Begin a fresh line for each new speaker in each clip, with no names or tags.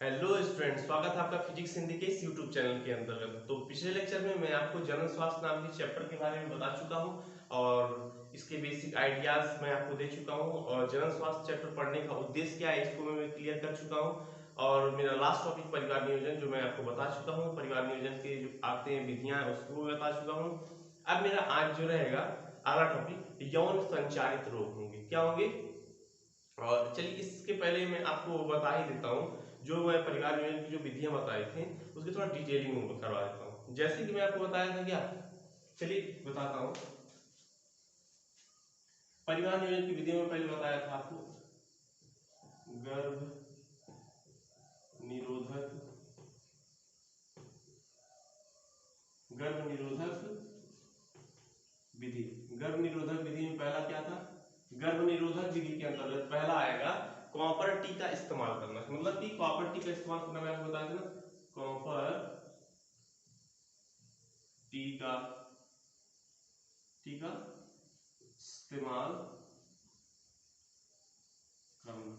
Hello student, स्वागत है आपका फिजिक्स हिंदी के इस यूट्यूब चैनल के अंतर्गत। तो पिछले लेक्चर में मैं आपको जनरल स्वास्थ्य नाम के चैप्टर के बारे में बता चुका हूं और इसके बेसिक आइडियाज मैं आपको दे चुका हूं और जनरल स्वास्थ्य चैप्टर पढ़ने का उद्देश्य क्या है इसको मैं क्लियर कर चुका हूं। और मेरा लास्ट टॉपिक परिवार नियोजन जो मैं आपको बता चुका हूँ, परिवार नियोजन के जो आते हैं विधियां उसको मैं बता चुका हूँ। अब मेरा आज जो रहेगा अगला टॉपिक यौन संचारित रोग होंगे, क्या होंगे। और चलिए इसके पहले मैं आपको बता ही देता हूँ, जो मैं परिवार नियोजन की जो विधियां बताई थी उसकी थोड़ा डिटेलिंग में करवा देता हूँ। जैसे कि मैं आपको बताया था क्या, चलिए बताता हूँ। परिवार नियोजन की विधियों में पहले बताया था आपको गर्भ निरोधक गर्भ निरोधक विधि। गर्भ निरोधक विधि में पहला क्या था, गर्भ निरोधक विधि के अंतर्गत पहला आएगा कॉपर टी का इस्तेमाल करना। मतलब कि कॉपर टी का इस्तेमाल करना मैं आपको बताया था ना, कॉपर टी का इस्तेमाल करना।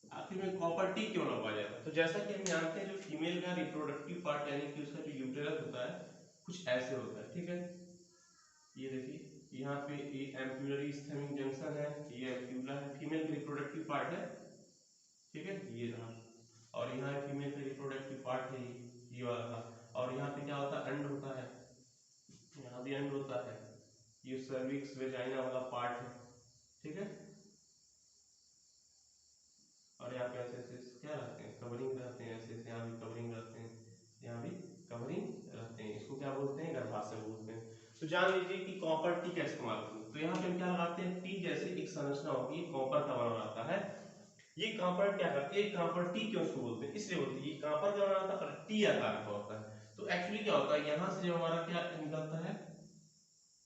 आखिर में कॉपर टी क्यों लगाया जाता है, तो जैसा कि हम जानते हैं जो फीमेल का रिप्रोडक्टिव पार्ट यानी कि उसका जो यूटेरस होता है कुछ ऐसे होता है, ठीक है। ये देखिए यहाँ पे ये एम्प्यूलरी स्थैमिक जंक्शन है, ये एम्प्यूला है, फीमेल का रिप्रोडक्टिव पार्ट है, ठीक है, ये रहा। और यहाँ फीमेल का रिप्रोडक्टिव पार्ट है ये वाला। और यहाँ पे क्या होता है, अंड होता है, यहाँ भी अंड होता है, ये सर्विक्स वेजाइना वाला पार्ट है, ठीक है। और यहाँ पे ऐसे ऐसे क्या रहते हैं, कवरिंग रहते हैं, ऐसे ऐसे यहाँ भी कवरिंग रहते हैं, यहाँ भी कवरिंग रहते हैं। इसको क्या बोलते हैं, गर्भाशय बोलते हैं। तो जान लीजिए कि कॉपर टी का इस्तेमाल करूँ तो यहाँ पे हम क्या लगाते हैं, टी जैसे एक संरचना होती है, कॉपर का बना रहता है। ये कॉपर क्या करते हैं, कॉपर टी क्यों उसको बोलते हैं, इसलिए बोलते हैं ये कॉपर का बना रहता है और टी आकार का होता है। तो एक्चुअली क्या होता है, यहाँ से जो हमारा क्या निकलता है,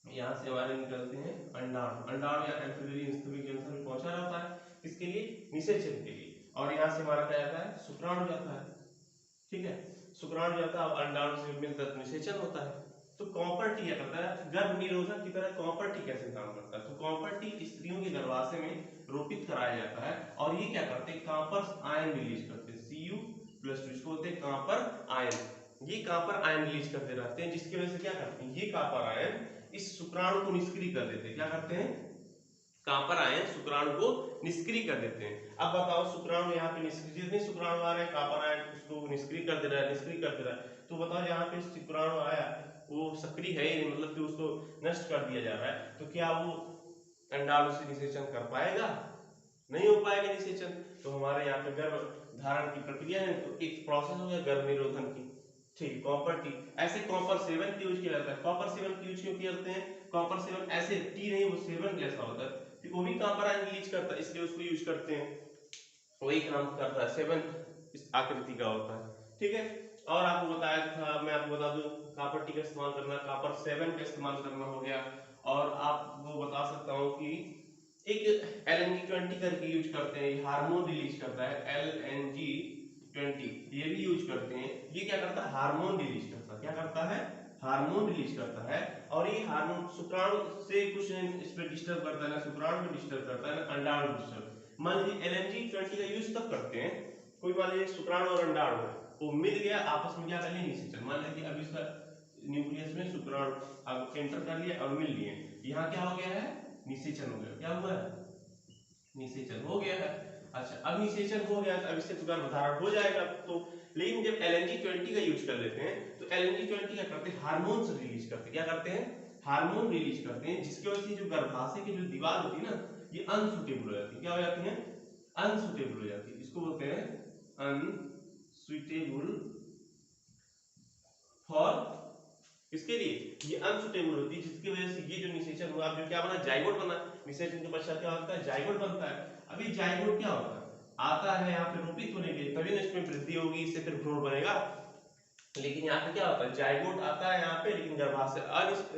यहाँ से हमारे निकलते हैं अंडाणु। अंडाणु या एम्फिलियरी स्थैमिक जंक्शन में पहुंचा रहता है इसके लिए, निषेचन के लिए। और यहाँ से हमारा क्या जाता है, शुक्राणु जाता है, ठीक है। शुक्राणु जाता है और अंडाणु से मिलकर निषेचन होता है। तो कॉपर टी क्या करता है, गर्भ निरोधक की तरह कॉपर टी कैसे काम करता है, तो कॉपर टी स्त्रियों के गर्भाशय में रोपित कराया जाता है और ये क्या करते हैं, कॉपर आयन रिलीज करते हैं, Cu+2, इसको बोलते हैं कॉपर आयन। ये कॉपर आयन रिलीज करते रहते हैं, जिसकी वजह से क्या करते हैं, ये कॉपर आयन इस शुक्राणु को निष्क्रिय कर देते हैं। क्या करते हैं, कॉपर आयन शुक्राणु को निष्क्रिय कर देते हैं। अब बताओ शुक्राणु यहाँ पे निष्क्रिय, जितने शुक्राणु आ रहे हैं कॉपर आयन उसको निष्क्रिय कर दे रहा है, निष्क्रिय कर दे रहा है। तो बताओ यहाँ पे शुक्राणु आया वो सक्रिय है ही नहीं, मतलब कि उसको नष्ट कर दिया जा रहा है, तो क्या वो अंडाणु से निषेचन कर पाएगा, नहीं हो पाएगा निषेचन। तो हमारे यहाँ पे गर्भ धारण की प्रक्रिया है, तो एक प्रोसेस हो गया गर्भ निरोधन की, ठीक। कॉपर टी, ऐसे कॉपर 7 की यूज किया जाता है। कॉपर 7 की यूज क्यों करते हैं, कॉपर 7 ऐसे टी नहीं, वो 7 जैसा होता है, फिर वो भी कॉपर आयन रिलीज करता है, इसलिए उसको यूज करते हैं, वही काम करता है, 7 इस आकृति का होता है, ठीक है। और आपको बताया था, मैं आपको बता दूं, कॉपर टी का इस्तेमाल करना, कॉपर 7 का इस्तेमाल करना हो गया। और आपको बता सकता हूँ कि एक LNG20 करके यूज करते हैं, हार्मोन रिलीज करता है, LNG20 ये भी यूज करते हैं। ये क्या करता है, हार्मोन रिलीज करता है, क्या करता है, हार्मोन रिलीज करता है। और ये हार्मोन शुक्राणु से कुछ इस पे डिस्टर्ब करता है, ना शुक्राणु में डिस्टर्ब करता है, ना अंडाणु डिस्टर्ब। मान लीजिए LNG20 का यूज तब करते हैं, कोई मान लीजिए शुक्राणु और अंडाणु है वो मिल गया आपस में, क्या कर लिया, निषेचन। मान लीजिए अब इसका न्यूक्लियस में शुक्राणु अब एंटर कर लिया और मिल लिए, यहाँ क्या हो गया है, निषेचन हो गया। क्या हुआ है, निषेचन हो गया है। अच्छा, अब निषेचन हो गया तो अब इससे तो गर्भधारण हो जाएगा। तो लेकिन जब LNG20 का यूज कर लेते हैं तो LNG20 क्या करते हैं, हार्मोन रिलीज करते हैं, क्या करते हैं, हार्मोन रिलीज करते हैं, जिसकी वजह से जो गर्भाशय की जो दीवार होती है ना, ये अनसुटेबल हो जाती है। क्या हो जाती है, अनसुटेबल हो जाती है, इसको बोलते हैं अनसुटेबल फॉर, इसके लिए ये अनसुटेबल होती है, जिसकी वजह से ये जो निषेचन हुआ, जो क्या बना, जाइगोट बना। निषेचन के पश्चात क्या होता है, जाइगोट बनता है। अब ये जाइगोट क्या होता है, आता है यहाँ पे रूपित होने के लिए, तभी ना इसमें वृद्धि होगी, इससे फिर भ्रूण बनेगा। लेकिन यहाँ पे क्या होता है, जाइगोट आता है यहाँ पे, लेकिन गर्भाशय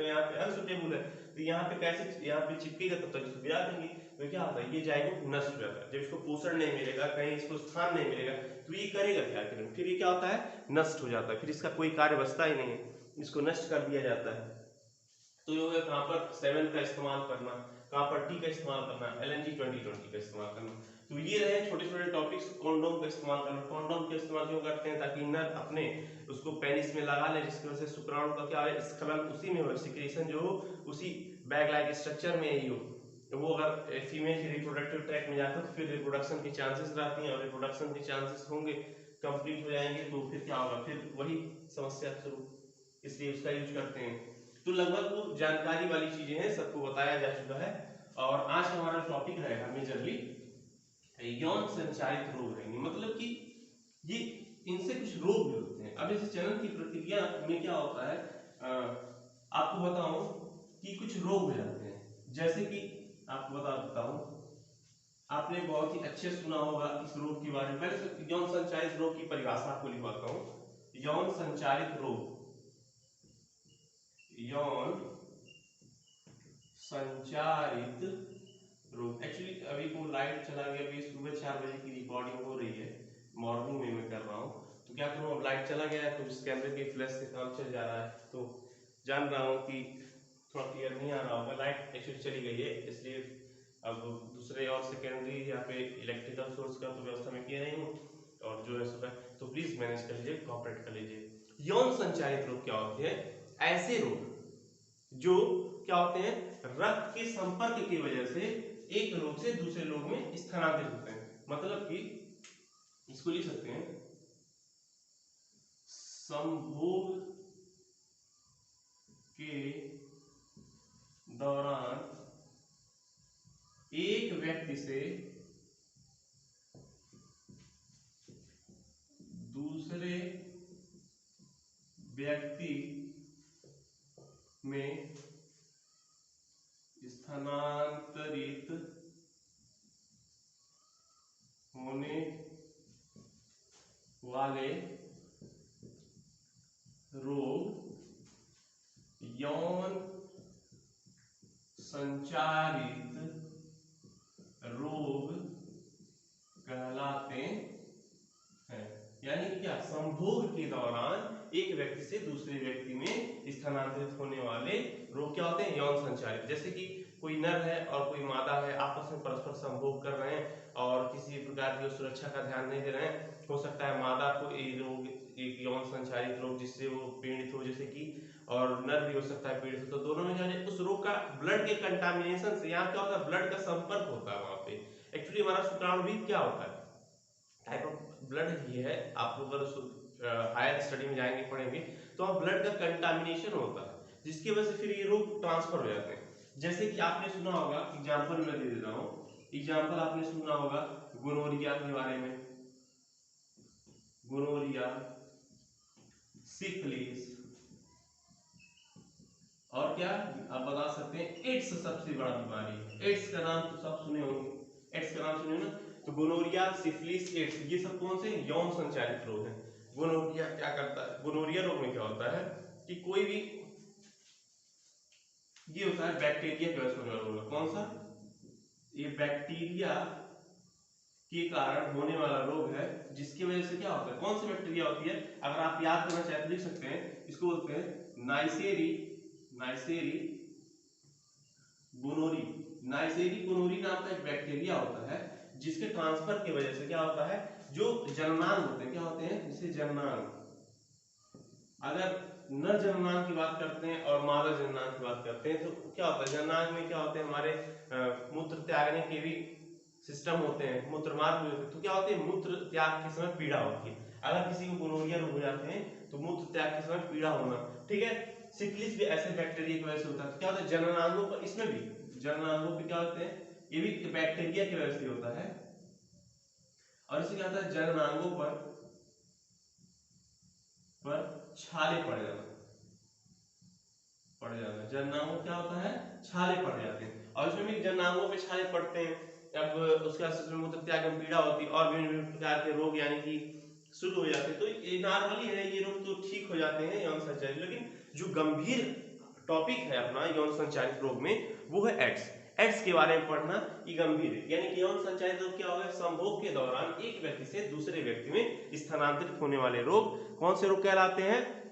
यहाँ पे अनसुटेबल है, तो यहाँ पे कैसे, यहाँ पे चिपकेगा तब तक इसको गिरा देंगे। तो क्या होता है, ये जाइगोट नष्ट हो जाता है। जब इसको पोषण नहीं मिलेगा, कहीं इसको स्थान नहीं मिलेगा, तो ये करेगा क्या, फिर ये क्या होता है, नष्ट हो जाता है, फिर इसका कोई कार्य बचता ही नहीं है, इसको नष्ट कर दिया जाता है। तो ये हो गया कॉपर 7 का इस्तेमाल करना, कॉपर टी का इस्तेमाल करना, LNG2020 का इस्तेमाल करना। तो ये रहे छोटे छोटे टॉपिक्स। कॉन्डोम का इस्तेमाल करना, कॉन्डोम का इस्तेमाल क्यों करते हैं, ताकि नर अपने उसको पेनिस में लगा ले, जिसकी वजह से शुक्राणु का क्या है स्खलन उसी में हो, सिक्रेशन जो हो उसी बैग लाइक स्ट्रक्चर में ही हो। तो वो अगर फीमेल के रिप्रोडक्टिव ट्रैक में जाता है तो फिर रिप्रोडक्शन की चांसेस रहती हैं, और रिप्रोडक्शन के चांसेस होंगे कंप्लीट हो जाएंगे तो फिर क्या होगा, फिर वही समस्या शुरू, इसलिए उसका यूज करते हैं। तो लगभग वो जानकारी वाली चीजें हैं, सबको बताया जा चुका है। और आज हमारा टॉपिक रहेगा मेजरली यौन संचारित रोग रहेंगे, मतलब कि ये इनसे कुछ रोग भी होते हैं। अब इस चलन की प्रक्रिया में क्या होता है, आपको बताऊं कि कुछ रोग हो जाते हैं। जैसे कि आपको बता देता हूं, आपने बहुत ही अच्छे सुना होगा इस रोग के बारे में। पहले तो यौन संचारित रोग की परिभाषा आपको लिखवाता हूं। यौन संचारित रोग, यौन संचारित रोग। एक्चुअली अभी को लाइट चला गया, अभी सुबह 4 बजे की रिकॉर्डिंग हो रही है, मॉर्निंग में मैं कर रहा हूँ, तो क्या करूँ, अब लाइट चला गया है तो इस कैमरे के फ्लैश से काम चल जा रहा है, तो जान रहा हूँ कि थोड़ा क्लियर नहीं आ रहा होगा। लाइट एक्चुअली चली गई है, इसलिए अब दूसरे और सेकेंडरी यहाँ पे इलेक्ट्रिकल सोर्स का तो व्यवस्था मैं किया नहीं हूँ, और जो है सुबह, तो प्लीज मैनेज कर लीजिए, कॉपरेट कर लीजिए। यौन संचारित रोग क्या होते हैं, ऐसे रोग जो क्या होते हैं, रक्त के संपर्क की वजह से एक लोग से दूसरे लोग में स्थानांतरित होते हैं। मतलब कि इसको लिख सकते हैं, संभोग के दौरान एक व्यक्ति से दूसरे व्यक्ति में स्थानांतरित होने वाले रोग यौन संचारित रोग कहलाते हैं। यानी कि क्या, संभोग के दौरान एक व्यक्ति से दूसरे व्यक्ति में स्थानांतरित होने वाले रोग क्या होते हैं, यौन संचारित। जैसे कि कोई नर है और कोई मादा है, आपस में परस्पर संभोग कर रहे हैं और किसी प्रकार की सुरक्षा का ध्यान नहीं दे रहे हैं, हो सकता है मादा को एक रोग, एक यौन संचारित रोग जिससे वो पीड़ित हो, जैसे कि, और नर भी हो सकता है पीड़ित हो, तो दोनों में क्या उस रोग का ब्लड के कंटामिनेशन से, यहाँ क्या होता है, ब्लड का संपर्क होता है वहां पे। एक्चुअली हमारा शुक्राणु भी क्या होता है, टाइप ऑफ ब्लड ही है। आप लोग अगर हायर स्टडी में जाएंगे पढ़ेंगे तो वहाँ ब्लड का कंटामिनेशन होता है, जिसकी वजह से फिर ये रोग ट्रांसफर हो जाते हैं। जैसे कि आपने सुना होगा, एग्जांपल मैं दे देता हूँ, एग्जांपल आपने सुना होगा गोनोरिया के बारे में, गोनोरिया, सिफिलिस, और क्या आप बता सकते हैं, एड्स सबसे बड़ा बीमारी है। एड्स का नाम तो सब सुने होंगे, एड्स का नाम सुने ना, तो गोनोरिया, सिफिलिस, एड्स, ये सब कौन से यौन संचारित रोग हैं। गोनोरिया क्या करता है, गोनोरिया रोग में क्या होता है कि कोई भी, ये होता है बैक्टीरिया की वजह से होने वाला रोग। कौन सा, ये बैक्टीरिया के कारण होने वाला रोग है, जिसकी वजह से क्या होता है, कौन सी बैक्टीरिया होती है, अगर आप याद करना चाहते लिख सकते हैं, इसको बोलते हैं नाइसेरी, नाइसेरी गोनोरी। नाइसेरी गोनोरी नाम का एक बैक्टीरिया होता है, जिसके ट्रांसफर की वजह से क्या होता है, जो जननांग होते हैं, क्या होते हैं, जिसे जननांग, अगर नर जननांग की बात करते हैं और मादा जननांग की बात करते हैं, तो क्या होता है, जननांग में क्या होते हैं, हमारे मूत्र त्यागने के भी सिस्टम होते हैं, मूत्र मार्ग भी होते हैं, तो क्या होते हैं, मूत्र त्याग के समय पीड़ा होती है। अगर किसी को गोनोरिया रोग हो जाते हैं तो मूत्र त्याग के समय पीड़ा होना, ठीक है। सिफिलिस भी ऐसे बैक्टीरिया की वजह से होता है। क्या होता है, जननांगों पर, इसमें भी जननांगों पे क्या होते हैं, ये भी बैक्टीरिया की वजह से होता है। और इससे क्या होता है, जननांगों पर छाले पड़ जाना, जननांगों क्या होता है, छाले पड़ जाते हैं, और इसमें भी जननांगों पे छाले पड़ते हैं, अब उसका मूत्र त्याग में पीड़ा होती है, और विभिन्न प्रकार के रोग यानी कि शुरू हो जाते हैं। तो ये नॉर्मली है, ये रोग तो ठीक हो जाते हैं यौन संचारित। लेकिन जो गंभीर टॉपिक है अपना यौन संचारित रोग में, वो है एड्स। एड्स के बारे में पढ़ना ये गंभीर है। यानी कि यौन संचारित रोग क्या होगा, संभोग के दौरान एक व्यक्ति से दूसरे व्यक्ति में स्थानांतरित होने वाले रोग कौन से रोग कहलाते हैं,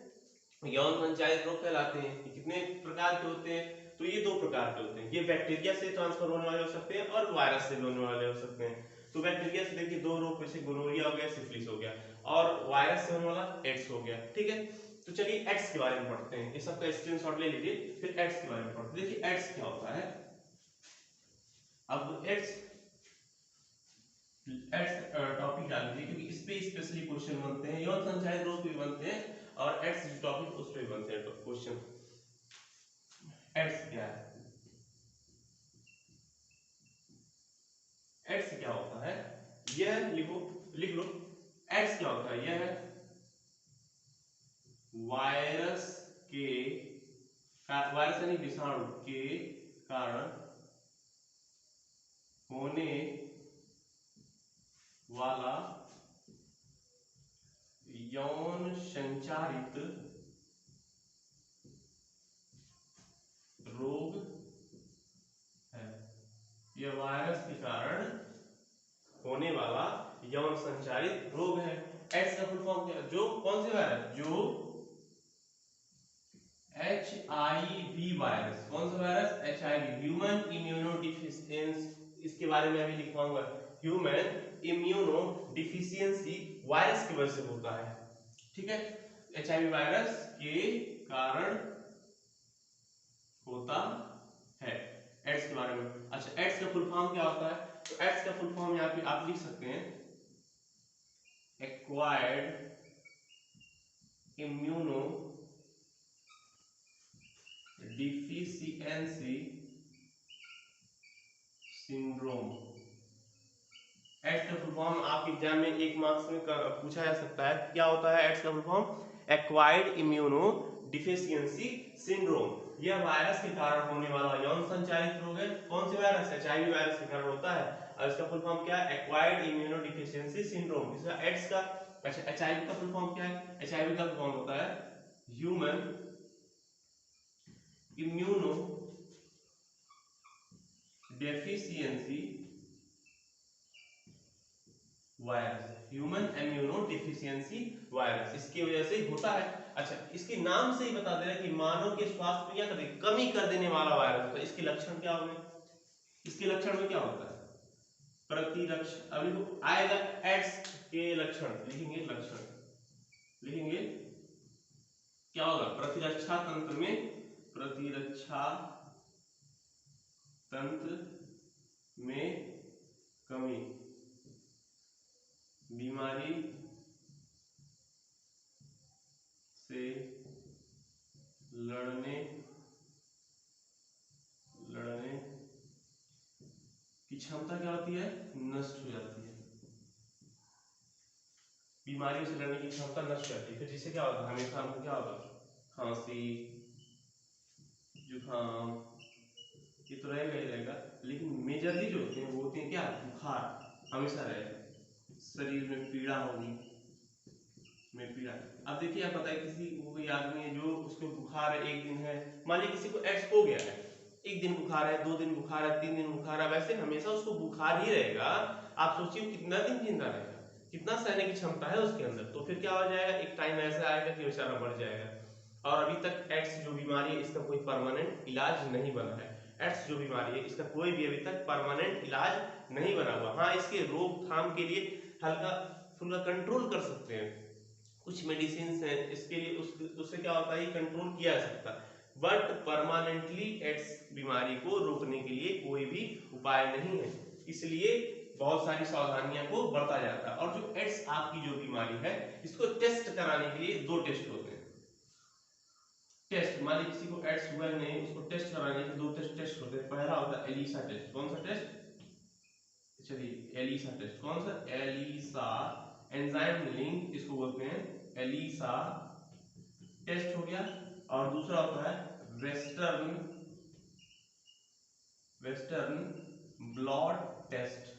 यौन संचारित रोग कहलाते हैं। कितने प्रकार के होते हैं, तो ये 2 प्रकार के होते हैं। ये बैक्टीरिया से ट्रांसफर होने वाले हो सकते हैं और वायरस से भी होने वाले हो सकते हैं। तो बैक्टीरिया से देखिए दो रोग जैसे गोनोरिया हो गया, सिफिलिस हो गया, और वायरस से होने वाला एड्स हो गया। ठीक है, तो चलिए एड्स के बारे में पढ़ते हैं, ये सबका स्क्रीनशॉट ले लीजिए, फिर एड्स के बारे में पढ़ते हैं। देखिए एड्स क्या होता है। अब एड्स टॉपिक डाल दीजिए, क्योंकि इस पे स्पेशली क्वेश्चन बनते हैं, यौन संचारित रोग पे बनते हैं, और एड्स जो टॉपिक उस पे बनते हैं क्वेश्चन। एड्स क्या है, एड्स क्या होता है, यह लिख लो। एड्स क्या होता है, यह वायरस के वायरस यानी विषाणु के कारण होने वाला यौन संचारित रोग है। यह वायरस के कारण होने वाला यौन संचारित रोग है। एड्स का फुल फॉर्म क्या है, जो कौन से वायरस, जो HIV वायरस, कौन सा वायरस, HIV, ह्यूमन इम्यूनोडिफिशियंसी, इसके बारे में अभी लिखवाऊंगा। ह्यूमन इम्यूनोडिफिशियंसी वायरस की वजह से होता है। ठीक है, HIV वायरस के कारण होता है एड्स के बारे में। अच्छा, एड्स का फुल फॉर्म क्या होता है, तो एड्स का फुल फॉर्म यहाँ पे आप लिख सकते हैं, acquired immunodeficiency syndrome. AIDS का फुल फॉर्म आपके एग्जाम में 1 मार्क्स में पूछा जा सकता है, क्या होता है एड्स का full form, acquired immunodeficiency syndrome. यह वायरस के कारण होने वाला यौन संचारित रोग है। कौन से वायरस, HIV वायरस के कारण होता है, और इसका फुल फॉर्म क्या है, एक्वायर्ड इम्यूनो डिफिशियंसी सिंड्रोम। इसका एड्स का, अच्छा HIV का फुल फॉर्म क्या है, HIV का फुल फॉर्म होता है human immuno deficiency virus, human immuno deficiency virus, इसकी वजह से होता है। अच्छा, इसके नाम से ही बता दे रहा है कि मानव के स्वास्थ्य में क्या कर कमी कर देने वाला वायरस। तो इसके लक्षण क्या होंगे, इसके लक्षण में क्या होता है, प्रतिरक्षा, अभी तो आएगा एड्स के लक्षण, लिखेंगे लक्षण, लिखेंगे क्या होगा, प्रतिरक्षा तंत्र में, प्रतिरक्षा तंत्र में कमी, बीमारी से लड़ने की क्षमता क्या होती है, नष्ट हो जाती है। बीमारियों से लड़ने की क्षमता नष्ट हो जाती है। फिर जिससे क्या होता है, हमेशा हमको क्या होगा, खांसी, जुकाम, ये तो रहेगा ही रहेगा, लेकिन मेजरली जो होते हैं वो होते हैं क्या, बुखार हमेशा रहेगा, शरीर में पीड़ा होगी, में पीड़ा। अब देखिए, आप बताइए किसी कोई आदमी है जो उसको बुखार है, एक दिन है, मान लीजिए किसी को एड्स हो गया है, एक दिन बुखार है, 2 दिन बुखार है, 3 दिन बुखार है, वैसे हमेशा उसको बुखार ही रहेगा। आप सोचिए कितना दिन जिंदा रहेगा, कितना सहने की क्षमता है उसके अंदर। तो फिर क्या हो जाएगा, एक टाइम ऐसा आएगा कि बेचारा मर जाएगा। और अभी तक एड्स जो बीमारी है इसका कोई परमानेंट इलाज नहीं बना है। एड्स जो बीमारी है इसका कोई भी अभी तक परमानेंट इलाज नहीं बना हुआ। हाँ, इसके रोकथाम के लिए हल्का फुल्का कंट्रोल कर सकते हैं, कुछ मेडिसिन है इसके लिए, उससे क्या होता है, कंट्रोल किया जा सकता है, बट परमानेंटली एड्स बीमारी को रोकने के लिए कोई भी उपाय नहीं है। इसलिए बहुत सारी सावधानियां को बरता जाता है। और जो एड्स आपकी जो बीमारी है इसको टेस्ट कराने के लिए 2 टेस्ट होते हैं। टेस्ट, मान लीजिए किसी को एड्स हुआ नहीं, उसको टेस्ट कराने के 2 टेस्ट होते हैं। पहला होता है एलिसा टेस्ट। कौन सा टेस्ट, चलिए एलिसा टेस्ट, कौन सा, एलिसा एंजाइम लिंक इसको बोलते हैं, एलिसा टेस्ट हो गया। और दूसरा होता है western blot test.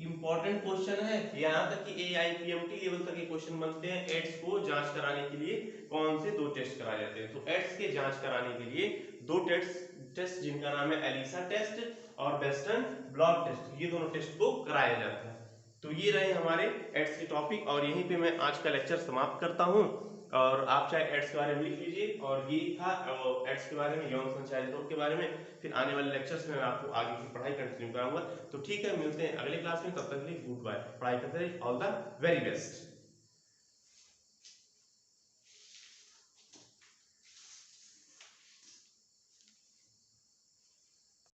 Important question है, यहाँ तक कि AIPMT लेवल तक के क्वेश्चन बनते हैं। एड्स को जांच कराने के लिए कौन से 2 टेस्ट कराए जाते हैं, तो एड्स के जांच कराने के लिए 2 टेस्ट जिनका नाम है एलिसा टेस्ट और वेस्टर्न ब्लॉट टेस्ट, ये दोनों टेस्ट को कराया जाता है। तो ये रहे हमारे एड्स के टॉपिक, और यहीं पे मैं आज का लेक्चर समाप्त करता हूँ। और आप चाहे एड्स के बारे में लिख लीजिए। और ये था एड्स के बारे में, यौन संचारित रोग के बारे में। फिर आने वाले लेक्चर्स में मैं आपको आगे की पढ़ाई कंटिन्यू कराऊंगा। तो ठीक है, मिलते हैं अगले क्लास में, तब तक के लिए गुड बाय। पढ़ाई करते रहिए, ऑल द वेरी बेस्ट।